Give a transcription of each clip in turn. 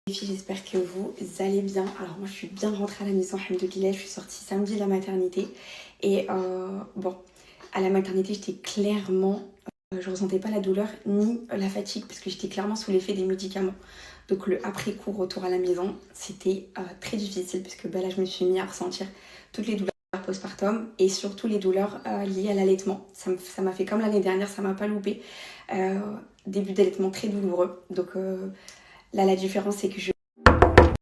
Les filles, j'espère que vous allez bien. Alors moi je suis bien rentrée à la maison, alhamdoulilah, je suis sortie samedi de la maternité. Et bon, à la maternité j'étais clairement, je ressentais pas la douleur ni la fatigue parce que j'étais clairement sous l'effet des médicaments. Donc le après-coup retour à la maison, c'était très difficile parce que bah, là je me suis mis à ressentir toutes les douleurs postpartum et surtout les douleurs liées à l'allaitement. Ça m'a fait comme l'année dernière, ça m'a pas loupé. Début d'allaitement très douloureux. Donc là la différence c'est que je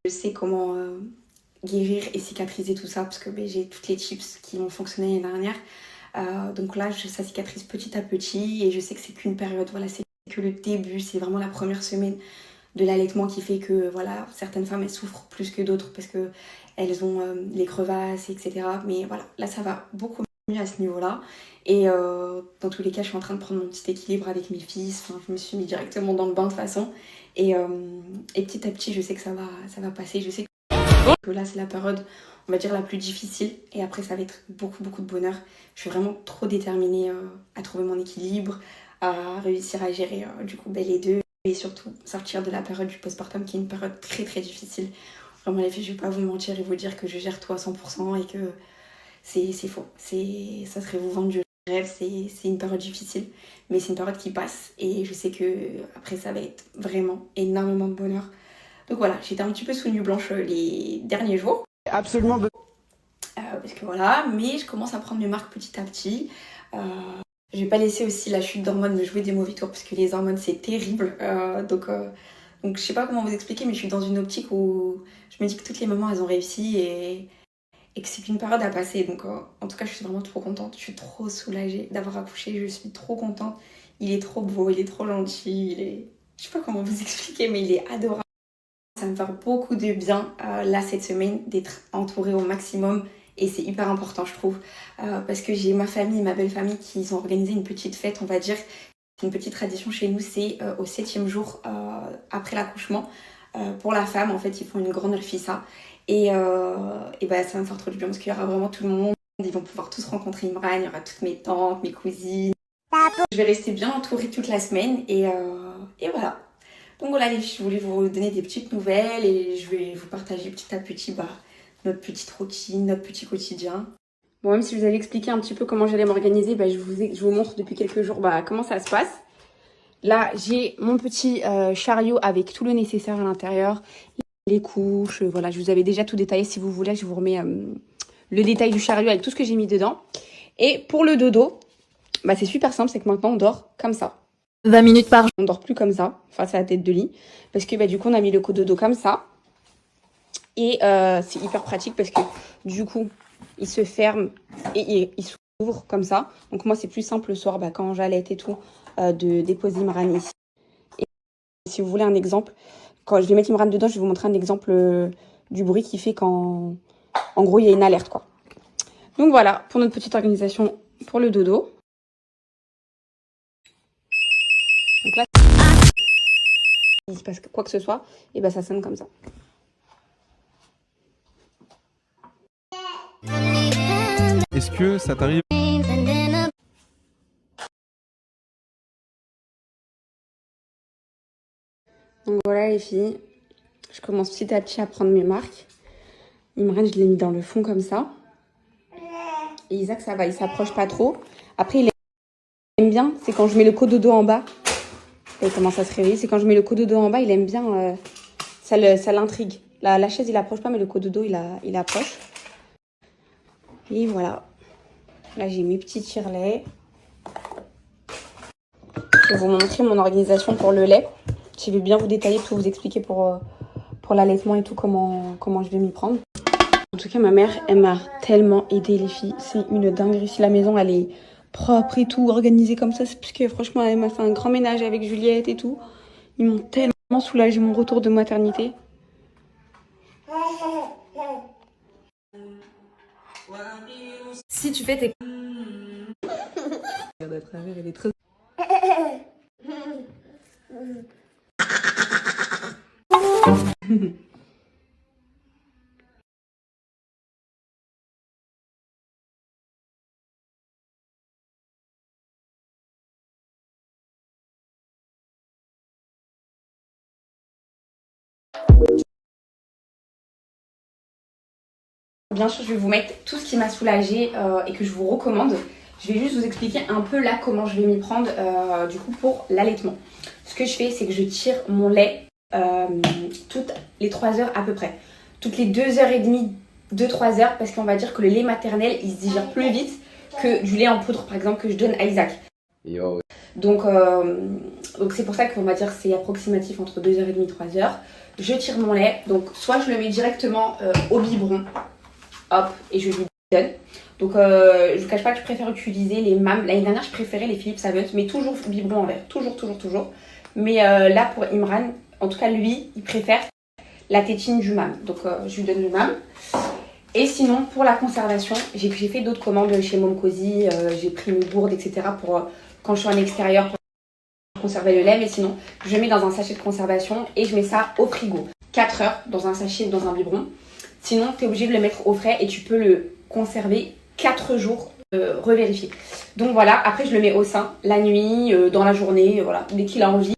sais comment guérir et cicatriser tout ça parce que ben, j'ai toutes les tips qui ont fonctionné l'année dernière. Donc là, ça cicatrise petit à petit et je sais que c'est qu'une période. Voilà, c'est que le début, c'est vraiment la première semaine de l'allaitement qui fait que voilà, certaines femmes elles souffrent plus que d'autres parce que elles ont les crevasses, etc. Mais voilà, là ça va beaucoup mieux à ce niveau-là. Et dans tous les cas, je suis en train de prendre mon petit équilibre avec mes fils. Enfin, je me suis mis directement dans le bain de toute façon. Et petit à petit, je sais que ça va passer. Je sais que là, c'est la période, on va dire, la plus difficile. Et après, ça va être beaucoup, beaucoup de bonheur. Je suis vraiment trop déterminée à trouver mon équilibre, à réussir à gérer du coup ben, les deux. Et surtout, sortir de la période du postpartum qui est une période très, très difficile. Vraiment, les filles, je vais pas vous mentir et vous dire que je gère tout à 100% et que c'est faux. Ça serait vous vendre du rêve. C'est une période difficile, mais c'est une période qui passe. Et je sais que après, ça va être vraiment énormément de bonheur. Donc voilà, j'étais un petit peu sous nuit blanche les derniers jours. Absolument. Parce que voilà, mais je commence à prendre mes marques petit à petit. Je vais pas laisser aussi la chute d'hormones me jouer des mauvais tours parce que les hormones c'est terrible. Donc je sais pas comment vous expliquer, mais je suis dans une optique où je me dis que toutes les mamans elles ont réussi et que c'est qu'une période à passer. Donc en tout cas, je suis vraiment trop contente. Je suis trop soulagée d'avoir accouché. Je suis trop contente. Il est trop beau, il est trop gentil. Je sais pas comment vous expliquer, mais il est adorable. Ça me fait beaucoup de bien là cette semaine d'être entourée au maximum et c'est hyper important je trouve parce que j'ai ma famille, ma belle famille qui ont organisé une petite fête on va dire. Une petite tradition chez nous c'est au 7e jour après l'accouchement pour la femme en fait ils font une grande rfissa et bah, ça va me faire trop du bien parce qu'il y aura vraiment tout le monde, ils vont pouvoir tous rencontrer Imran, il y aura toutes mes tantes, mes cousines. Je vais rester bien entourée toute la semaine et voilà. Donc voilà les filles, je voulais vous donner des petites nouvelles et je vais vous partager petit à petit notre petite routine, notre petit quotidien. Bon, même si je vous avais expliqué un petit peu comment j'allais m'organiser, je vous montre depuis quelques jours comment ça se passe. Là, j'ai mon petit chariot avec tout le nécessaire à l'intérieur, les couches, voilà, je vous avais déjà tout détaillé. Si vous voulez, je vous remets le détail du chariot avec tout ce que j'ai mis dedans. Et pour le dodo, c'est super simple, c'est que maintenant on dort comme ça. 20 minutes par jour. On dort plus comme ça, face à la tête de lit. Parce que du coup, on a mis le cododo comme ça. Et c'est hyper pratique parce que du coup, il se ferme et il s'ouvre comme ça. Donc moi, c'est plus simple le soir, quand j'allaite et tout, de déposer Imran ici. Et si vous voulez un exemple, quand je vais mettre Imran dedans, je vais vous montrer un exemple du bruit qu'il fait quand, en gros, il y a une alerte, quoi. Donc voilà, pour notre petite organisation pour le dodo. Donc là, il se passe quoi que ce soit, et ça sonne comme ça. Est-ce que ça t'arrive? Donc voilà les filles, je commence petit à petit à prendre mes marques. Imran, je l'ai mis dans le fond comme ça. Et Isaac, ça va, il s'approche pas trop. Après, il aime bien, c'est quand je mets le cododo en bas. Il commence à se réveiller, c'est quand je mets le cododo en bas, il aime bien, ça l'intrigue. La chaise, il approche pas, mais le cododo, il approche. Et voilà. Là, j'ai mes petits tire-laits. Je vais vous montrer mon organisation pour le lait. Je vais bien vous détailler, tout vous expliquer pour l'allaitement et tout, comment je vais m'y prendre. En tout cas, ma mère, elle m'a tellement aidée, les filles. C'est une dinguerie. Si la maison, elle est propre et tout, organisée comme ça, c'est parce que franchement, elle m'a fait un grand ménage avec Juliette et tout. Ils m'ont tellement soulagé mon retour de maternité. Si tu fais tes... Regarde à travers, elle est très... Bien sûr, je vais vous mettre tout ce qui m'a soulagée et que je vous recommande. Je vais juste vous expliquer un peu là comment je vais m'y prendre du coup pour l'allaitement. Ce que je fais, c'est que je tire mon lait toutes les 3 heures à peu près. Toutes les 2h30, 2-3 heures, parce qu'on va dire que le lait maternel, il se digère plus vite que du lait en poudre, par exemple, que je donne à Isaac. Yo. Donc c'est pour ça qu'on va dire que c'est approximatif entre 2h30 3 heures. Je tire mon lait, donc soit je le mets directement au biberon, hop, et je lui donne. Donc je vous cache pas que je préfère utiliser les MAM. L'année dernière je préférais les Philips Avent, mais toujours biberon en verre, toujours. Mais là pour Imran, en tout cas lui, il préfère la tétine du MAM. Donc je lui donne le MAM. Et sinon pour la conservation, j'ai fait d'autres commandes chez Momcozy, j'ai pris une gourde, etc. pour quand je suis en extérieur pour conserver le lait. Mais sinon je mets dans un sachet de conservation et je mets ça au frigo. 4 heures dans un sachet ou dans un biberon. Sinon tu es obligé de le mettre au frais et tu peux le conserver 4 jours, revérifier. Donc voilà, après je le mets au sein, la nuit, dans la journée, voilà, dès qu'il a envie.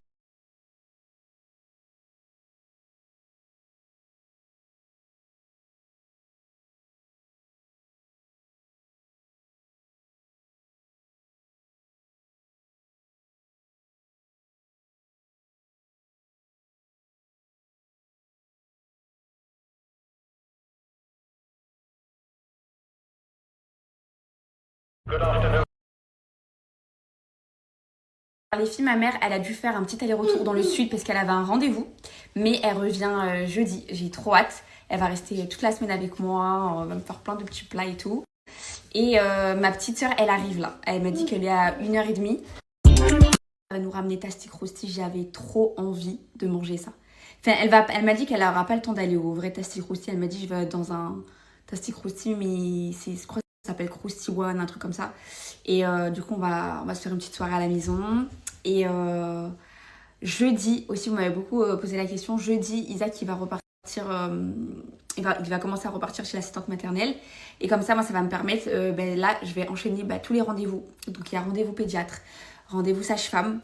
Les filles, ma mère, elle a dû faire un petit aller-retour dans le sud parce qu'elle avait un rendez-vous. Mais elle revient jeudi, j'ai trop hâte. Elle va rester toute la semaine avec moi, on va me faire plein de petits plats et tout. Et ma petite sœur, elle arrive là. Elle m'a dit qu'elle est à 1h30. Elle va nous ramener Tasty Krusty, j'avais trop envie de manger ça. Enfin, elle m'a dit qu'elle n'aura pas le temps d'aller au vrai Tasty Krusty. Elle m'a dit je vais dans un Tasty Krusty, mais je crois que ça s'appelle Krusty One, un truc comme ça. Et du coup, on va se faire une petite soirée à la maison. Et jeudi aussi, vous m'avez beaucoup posé la question. Jeudi, Isaac, il va repartir, il va commencer à repartir chez l'assistante maternelle. Et comme ça, moi, ça va me permettre, là, je vais enchaîner tous les rendez-vous. Donc, il y a rendez-vous pédiatre, rendez-vous sage-femme.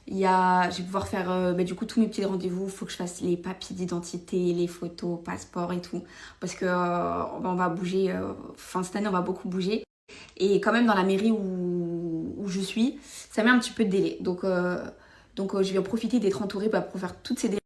Je vais pouvoir faire du coup tous mes petits rendez-vous. Il faut que je fasse les papiers d'identité, les photos, passeport et tout. Parce que on va bouger, cette année, on va beaucoup bouger. Et quand même dans la mairie où je suis, ça met un petit peu de délai. Donc je vais en profiter d'être entourée pour faire toutes ces démarches.